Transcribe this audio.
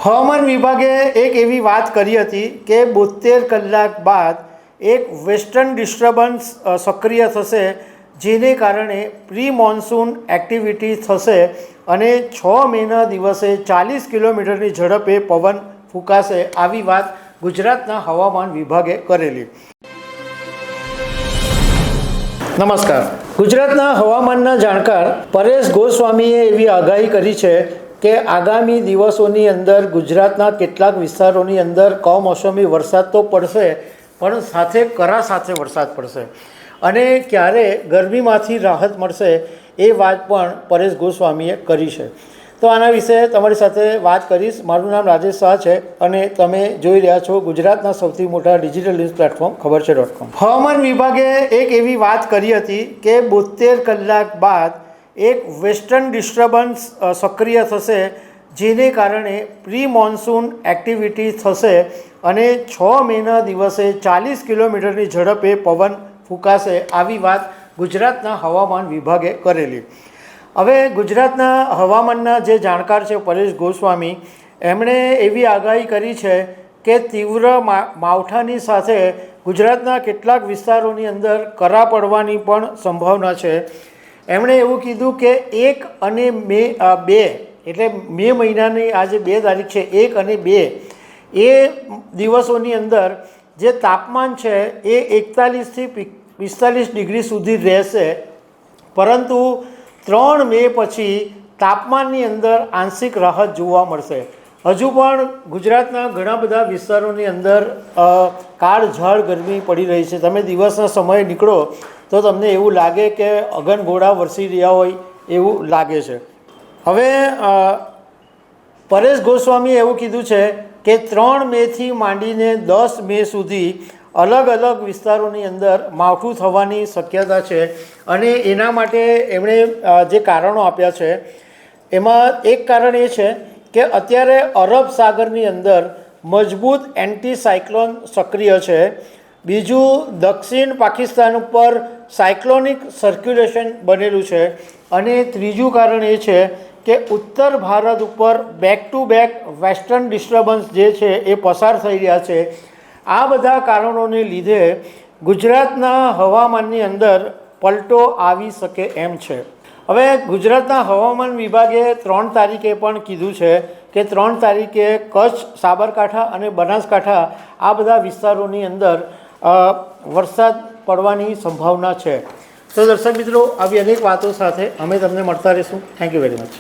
હવામાન વિભાગે એક એવી વાત કરી હતી કે 72 કલાક બાદ એક વેસ્ટર્ન ડિસ્ટર્બન્સ સક્રિય થશે, જેને કારણે પ્રી મોન્સૂન એક્ટિવિટી થશે અને 6 મેના દિવસે 40 કિલોમીટરની ઝડપે પવન ફૂંકાશે. આવી વાત ગુજરાતના હવામાન વિભાગે કરેલી. નમસ્કાર. ગુજરાતના હવામાનના જાણકાર પરેશ ગોસ્વામીએ એવી આગાહી કરી છે કે આગામી દિવસોની અંદર ગુજરાતના કેટલાક વિસ્તારોની અંદર કમોસમી વરસાદ તો પડશે, પણ સાથે કરા સાથે વરસાદ પડશે અને ક્યારે ગરમીમાંથી રાહત મળશે એ વાત પણ પરેશ ગોસ્વામીએ કરી છે. તો આના વિશે તમારી સાથે વાત કરીશ. મારું નામ રાજેશ શાહ છે અને તમે જોઈ રહ્યા છો ગુજરાતના સૌથી મોટા ડિજિટલ ન્યૂઝ પ્લેટફોર્મ ખબરછે.com. હવામાન વિભાગે એક એવી વાત કરી હતી કે 72 કલાક બાદ એક વેસ્ટર્ન ડિસ્ટર્બન્સ સક્રિય થશે, જેને કારણે પ્રી મોન્સૂન એક્ટિવિટી થશે અને 6 મેના દિવસે 40 કિલોમીટરની ઝડપે પવન ફૂંકાશે. આવી વાત ગુજરાતના હવામાન વિભાગે કરેલી. હવે ગુજરાતના હવામાનના જે જાણકાર છે પરેશ ગોસ્વામી, એમણે એવી આગાહી કરી છે કે તીવ્ર માવઠાની સાથે ગુજરાતના કેટલાક વિસ્તારોની અંદર કરા પડવાની પણ સંભાવના છે. એમણે એવું કીધું કે 1 અને 2 એટલે મે મહિનાની આજે 2 તારીખ છે, 1 અને 2 એ દિવસોની અંદર જે તાપમાન છે એ 41થી 45 ડિગ્રી સુધી રહેશે, પરંતુ 3 મે પછી તાપમાનની અંદર આંશિક રાહત જોવા મળશે. હજુ પણ ગુજરાતના ઘણા બધા વિસ્તારોની અંદર કાળઝાળ ગરમી પડી રહી છે. તમે દિવસના સમયે નીકળો તો તમને એવું લાગે કે અગનગોળા વરસી રહ્યા હોય એવું લાગે છે. હવે પરેશ ગોસ્વામીએ એવું કીધું છે કે 3 મેથી માંડીને 10 મે સુધી અલગ અલગ વિસ્તારોની અંદર માવઠું થવાની શક્યતા છે અને એના માટે એમણે જે કારણો આપ્યા છે એમાં એક કારણ એ છે કે અત્યારે અરબ સાગરની અંદર મજબૂત એન્ટી સાયક્લોન સક્રિય છે. બીજું, દક્ષિણ પાકિસ્તાન ઉપર સાયક્લોનિક સર્ક્યુલેશન બનેલું છે અને ત્રીજું કારણ એ છે કે ઉત્તર ભારત ઉપર back to back western disturbance જે છે એ પસાર થઈ રહ્યા છે. આ બધા કારણોને લીધે ગુજરાતના હવામાનની અંદર પલટો આવી શકે એમ છે. હવે ગુજરાતના હવામાન વિભાગે 3 તારીખે પણ કીધું છે કે 3 તારીખે કચ્છ, સાબરકાંઠા અને બનાસકાંઠા આ બધા વિસ્તારોની અંદર વરસાદ પડવાની સંભાવના છે. તો દર્શક મિત્રો, આવી અનેક વાતો સાથે અમે તમને મળતા રહીશું. Thank you very much.